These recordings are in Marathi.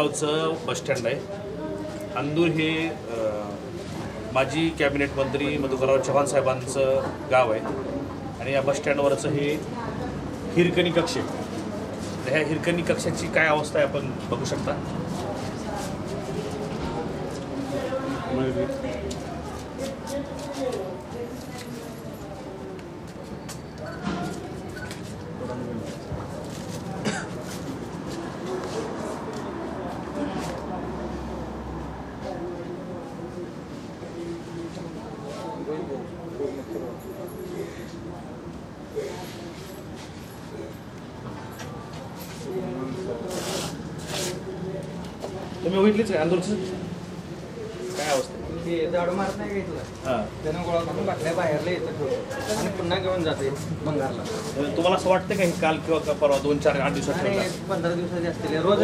गावचं बसस्टँड आहे. अंदूर हे माजी कॅबिनेट मंत्री मधुकरराव चव्हाण साहेबांचं गाव आहे आणि या बसस्टँडवरचं हे हिरकणी कक्ष आहे. तर ह्या हिरकणी कक्षाची काय अवस्था आहे आपण बघू शकता. तुम्ही बघितलीच काय अंदूरचं काय अवस्था झाडू मारत नाही घेतलं त्यानं गोळा करून बाटल्या बाहेरला येतं आणि पुन्हा घेऊन जाते बंगारला. तुम्हाला असं वाटतं का हे काल किंवा परवा 2-4-8 दिवसात 15 दिवसाचे असतील. रोज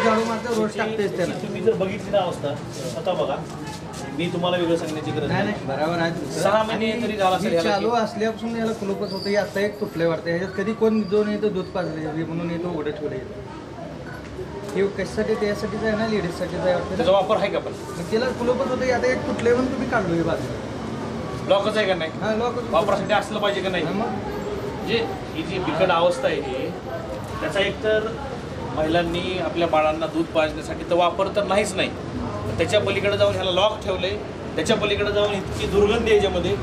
झाडू मारतं, रोज टाकतेच त्याला. तुम्ही जर बघितली ना अवस्था आता बघा, मी तुम्हाला वेगळं सांगण्याची गरज नाही. बरोबर आहे. 6 महिने तरी झाला असेल चालू असल्यापासून याला कुलूपच होतं. आता एक तुटले वाटते. ह्याच्यात कधी कोण दोन येतो दूध पाजले म्हणून येतो उघडे ठेवले. हे कशासाठी त्यासाठीच आहे ना, लेडीजसाठीच आहे वाटतं. त्याचा वापर आहे का पण त्याला कुलूपच होतं. आता एक तुटले म्हणून तुम्ही काढलो हे बाजूला. लॉकच आहे का नाही? हा लॉक वापरासाठी असलं पाहिजे का नाही? मग जे ही जी बिकट अवस्था आहे ही, त्याचा एकतर महिलांनी आपल्या बाळांना दूध पाजण्यासाठी तर वापर तर नाहीच नाही. त्याच्या पलीकडे जाऊन ह्याला लॉक ठेवले. त्याच्या पलीकडे जाऊन इतकी दुर्गंधी याच्यामध्ये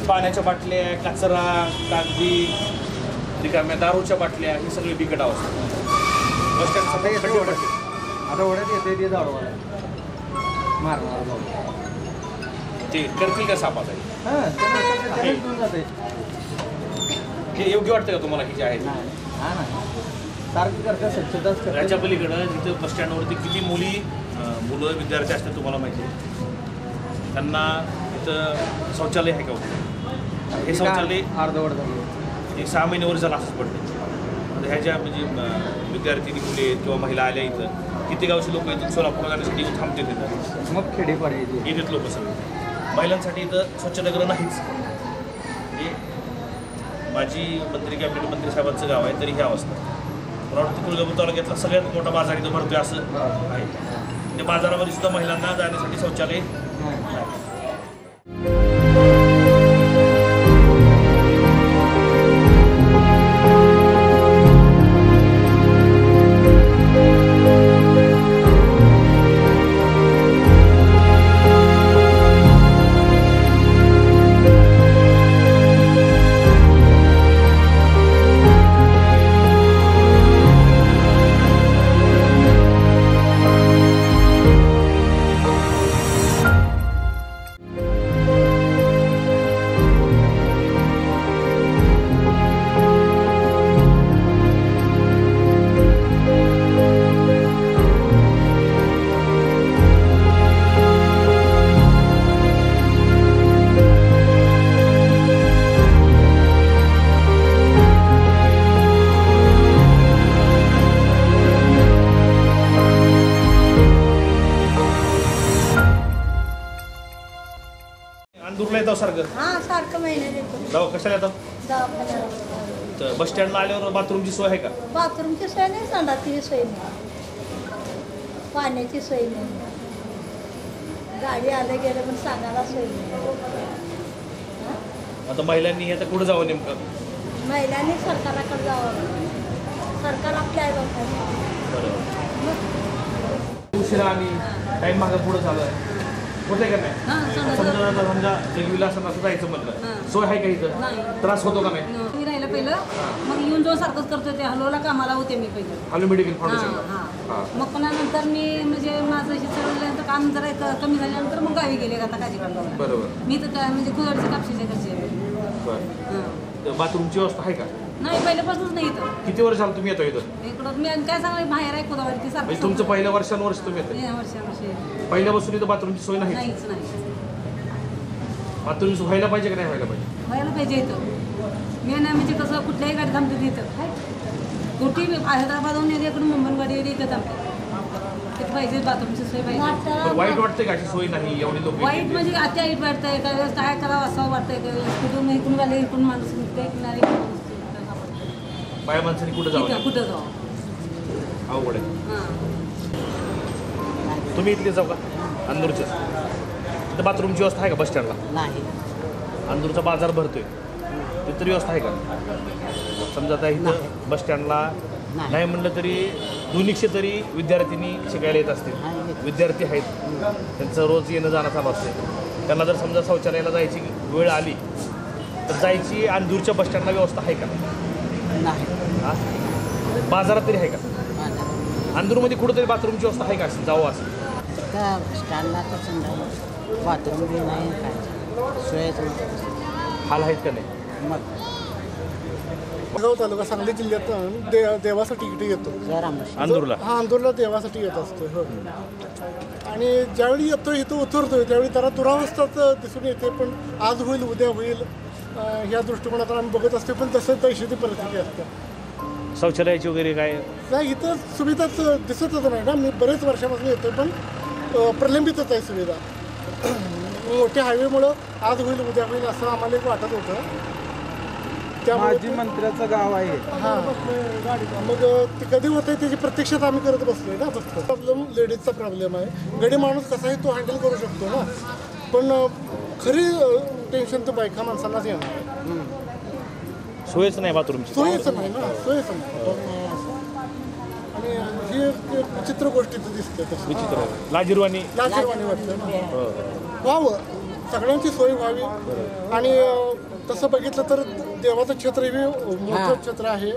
पाण्याच्या बाटल्या, कचरा, कागदी, रिकाम्या दारूच्या बाटल्या, ही सगळी बिकट अवस्था. बस स्टँड आता ओढ्यात येते ते झाडवाला मारणार ते करतील का सापात आहे? हे योग्य वाटतं का तुम्हाला ही जे आहे? हा ना, सारखी करतात स्वच्छताच करतात. त्याच्या पलीकडं जिथं बस स्टँडवरती किती मुलं विद्यार्थी असतात तुम्हाला माहिती आहे. त्यांना इथं शौचालय आहे का? हे शौचालय अर्धवट झालं. एक 6 महिन्यावर झालं असंच पडतं. ह्या ज्या म्हणजे विद्यार्थिनी मुले आहेत किंवा महिला आल्या इथं, किती गावचे लोक इथून सोलापूर जाण्यासाठी थांबते तिथं. मग खेडेपाडे येतात लोक सगळे. महिलांसाठी इथं स्वच्छतागृह नाहीच. म्हणजे माजी मंत्री कॅबिनेट मंत्री साहेबांचं गाव आहे तरी ही अवस्था. मला वाटतं तुळजापूर तालुक्यातला सगळ्यात मोठा बाजार इथं भरतोय असं आहे. त्या बाजारामध्ये सुद्धा महिलांना जाण्यासाठी शौचालय नाही. अंदूरला येतो सारखं? सारखं महिन्यात येतो. जाऊ कशाला येतो? दवाखान्याला. तर बस स्टँडला आल्यावर बाथरूमची सोय आहे का? बाथरूमची सोय नाही, संडासची सोय नाही, पाण्याची सोय नाही. गाडी आलं गेलं पण सांगायला सोय नाही. आता महिलांनी आता कुठं जावं नेमकं? महिलांनी सरकाराकडे जावं. सरकार आपल्या आई बाबा. उशिरा आम्ही टाईम मागं पुढं चालू आहे होते का नाही? समजा रेल्वेला असं जायचं म्हटलं, सोय आहे का इथं? त्रास होतो का नाही? मी राहिलं पहिलं, मग येऊन जाऊन सारखंच करतो. ते हलोला कामाला होते मी पहिलं, हॅलो मेडिकल फाउंडेशन. मग पुन्हा नंतर मी म्हणजे माझं शिक्षण काम जरा कमी झाल्यानंतर मग गावी गेले आता काजीवाडला. बरोबर. मी तर म्हणजे कुदरची कापशीच्या घरचे. बरं. बाथरूमची व्यवस्था आहे का? नाही, पहिल्यापासूनच नाही इथं. किती वर्ष झालं तुम्ही येतो इथं? इकडं मी काय सांगणार, बाहेर आहे कुदावरती सारखं. तुमचं पहिल्या वर्षानुवर्ष तुम्ही येतो? वर्षानुवर्षी पहिल्यापासून इथं बाथरूमची सोय नाही? नाहीच नाही. बाथरूम व्हायला पाहिजे का नाही व्हायला पाहिजे? व्हायला पाहिजे इथं. मी नाही म्हणजे कसं कुठल्याही गाडी थांबते तिथं. कुठे हैदराबादहून इकडून मुंबई गाडी इथं थांबते. तिथे पाहिजे बाथरूमची सोय पाहिजे. वाईट वाटते का अशी सोय नाही? एवढी लोक वाईट म्हणजे आता वाईट वाटतंय, काय करावं असं वाटतंय. कुठून इकडून आले, इकडून माणूस निघते, किनारी बाया माणसाने कुठं जावं? कुठं जावं अवघड आहे. तुम्ही इथले जाऊ का अंदूरचे तिथं बाथरूमची व्यवस्था आहे का बस स्टँडला नाही अंदूरचा बाजार भरतोय तिथं व्यवस्था आहे का समजा आता इथं बस स्टँडला नाही म्हणलं तरी दोन्हीशे तरी विद्यार्थिनी शिकायला येत असतील विद्यार्थी आहेत त्यांचं रोज येणं जाणं चालू असते त्यांना जर समजा शौचालयाला जायची वेळ आली तर जायची अंदूरच्या बस स्टँडला व्यवस्था आहे का नाही हां बाजारात तरी आहे का अंदूरमध्ये कुठंतरी बाथरूमची व्यवस्था आहे का असं जावं असं त्या स्टँडला तर समजा बाथरूम बी नाही काय सोयच नाही हाल आहेत का नाही मग गाव तालुका सांगली जिल्ह्यात देवासाठी इकडे येतो सर अंदूरला हा अंदूरला देवासाठी येत असतो हो आणि ज्यावेळी येतो इथं उतरतोय त्यावेळी त्याला दुरावस्थाच दिसून येते पण आज होईल उद्या होईल ह्या दृष्टिकोनातून आम्ही बघत असतो पण तसं तशी ती परिस्थिती असते शौचालयाची वगैरे काय नाही इथं सुविधाच दिसतच नाही ना मी बरेच वर्षापासून येतो पण प्रलंबितच आहे सुविधा मोठ्या हायवेमुळं आज होईल उद्या होईल असं आम्हाला एक वाटत होतं माजी मंत्र्याचं गाव आहे हां मग ते कधी होतं त्याची प्रत्यक्षात आम्ही करत बसलोय ना फक्त प्रॉब्लेम लेडीजचा प्रॉब्लेम आहे गडी माणूस कसाही तो हँडल करू शकतो ना पण खरी टेन्शन तर बायका माणसांनाच येणार आहे सोयच नाही बाथरूमची सोयीच नाही ना सोयीच नाही आणि ही एक विचित्र गोष्टीचं दिसते तसं विचित्र आहे. लाजिरवाणी लाजीरवाणी वाटतं ना व्हावं सगळ्यांची सोय व्हावी आणि तसं बघितलं तर देवाचं क्षेत्र हे मोठं क्षेत्र आहे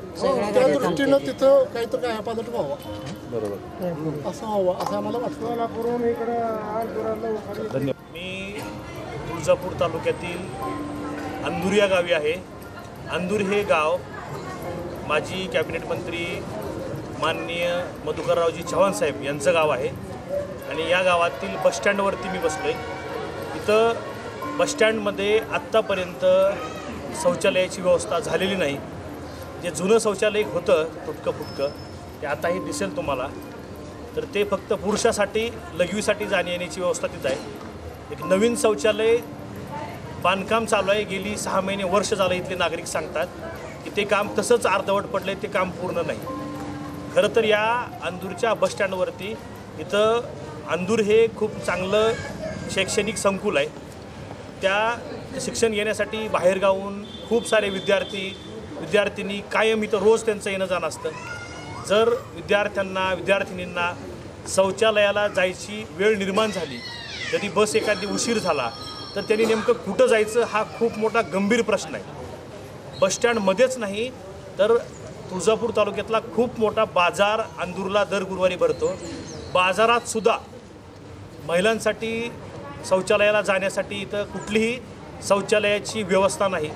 त्या दृष्टीनं तिथं काहीतरी काय पादट व्हावं बरोबर असं व्हावं असं आम्हाला वाटतं धन्यवाद मी तुळजापूर तालुक्यातील अंदूर या गावी आहे अंदूर हे गाव माजी कॅबिनेट मंत्री माननीय मधुकररावजी चव्हाण साहेब यांचं गाव आहे आणि या गावातील बसस्टँडवरती मी बसलो आहे इथं बसस्टँडमध्ये आत्तापर्यंत शौचालयाची व्यवस्था झालेली नाही जे जुनं शौचालय होतं तुटकं फुटकं ते आताही दिसेल तुम्हाला तर ते फक्त पुरुषासाठी लघवीसाठी जाण्या येण्याची व्यवस्था तिथं आहे एक नवीन शौचालय बांधकाम चालू आहे गेली 6 महिने वर्ष झालं इथले नागरिक सांगतात की ते काम तसंच अर्धवट पडलं आहे ते काम पूर्ण नाही खरं तर या अंदूरच्या बसस्टँडवरती इथं अंदूर हे खूप चांगलं शैक्षणिक संकुल आहे त्या शिक्षण घेण्यासाठी बाहेरगावून खूप सारे विद्यार्थिनी कायम इथं रोज त्यांचं येणं जाणं असतं जर विद्यार्थिनींना शौचालयाला जायची वेळ निर्माण झाली कधी बस एखादी उशीर झाला तर त्यांनी नेमकं कुठं जायचं हा खूप मोठा गंभीर प्रश्न आहे बसस्टँडमध्येच नाही तर तुळजापूर तालुक्यातला खूप मोठा बाजार अंदूरला दर गुरुवारी भरतो बाजारात सुद्धा महिलांसाठी शौचालयाला जाण्यासाठी इथं कुठलीही शौचालयाची व्यवस्था नाही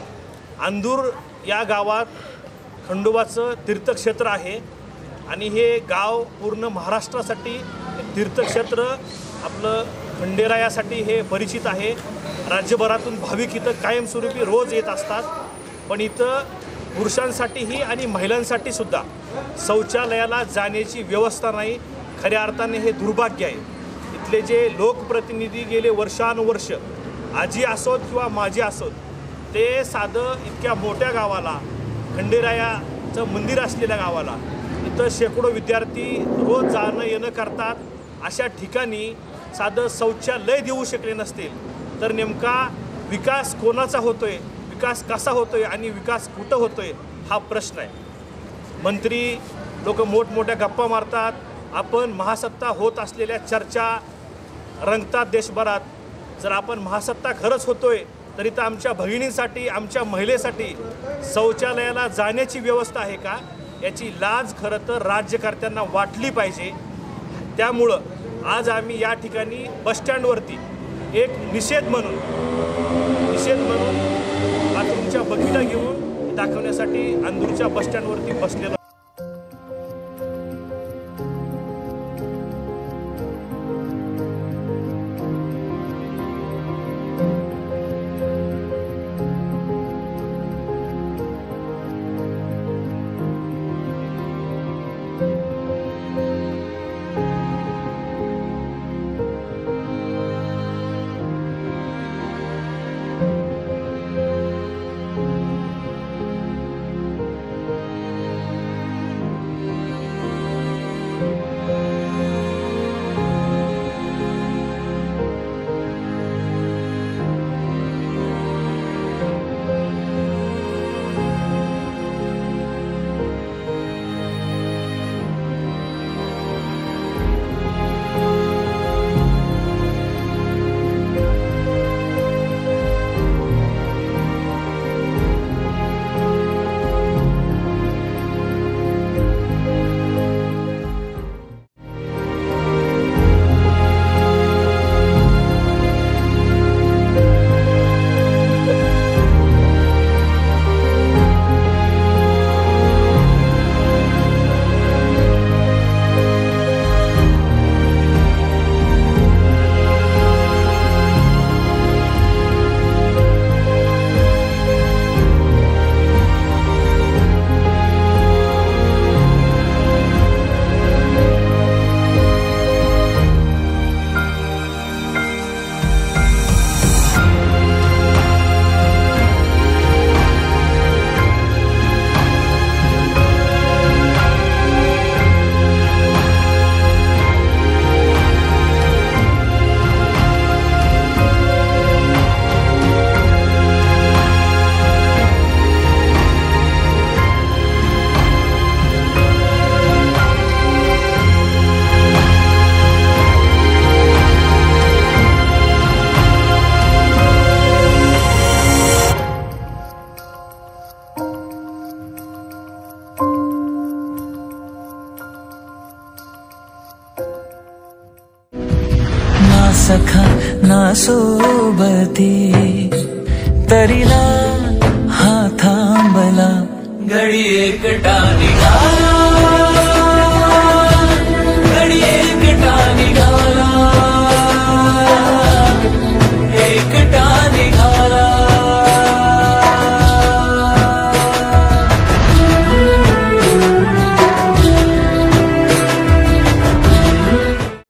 अंदूर या गावात खंडोबाचं तीर्थक्षेत्र आहे आणि हे गाव पूर्ण महाराष्ट्रासाठी तीर्थक्षेत्र आपलं खंडेरायासाठी हे परिचित आहे राज्यभरातून भाविक इथं कायमस्वरूपी रोज येत असतात पण इथं पुरुषांसाठीही आणि महिलांसाठी सुद्धा शौचालयाला जाण्याची व्यवस्था नाही खऱ्या अर्थाने हे दुर्भाग्य आहे इथले जे लोकप्रतिनिधी गेले वर्षानुवर्ष आजी असोत किंवा माजी असोत ते साधं इतक्या मोठ्या गावाला खंडेरायाचं मंदिर असलेल्या गावाला इथं शेकडो विद्यार्थी रोज जाणं येणं करतात अशा ठिकाणी साधं शौचालय देऊ शकले नसतील तर नेमका विकास कोणाचा होतोय विकास कसा होतोय आणि विकास कुठं होतोय हा प्रश्न आहे मंत्री लोक मोठमोठ्या गप्पा मारतात आपण महासत्ता होत असलेल्या चर्चा रंगतात देशभरात जर आपण महासत्ता खरंच होतोय तर इथं आमच्या भगिनींसाठी आमच्या महिलेसाठी शौचालयाला जाण्याची व्यवस्था आहे का याची लाज खरं तर राज्यकर्त्यांना वाटली पाहिजे त्यामुळं आज आम्ही या ठिकाणी बसस्टँडवरती एक निषेध म्हणून बाथरूमच्या बकेटा घेऊन दाखवण्यासाठी अंदूरच्या बसस्टँडवरती बसलेलो सोबती तरीला हा थांबला घडी एकटा निघाला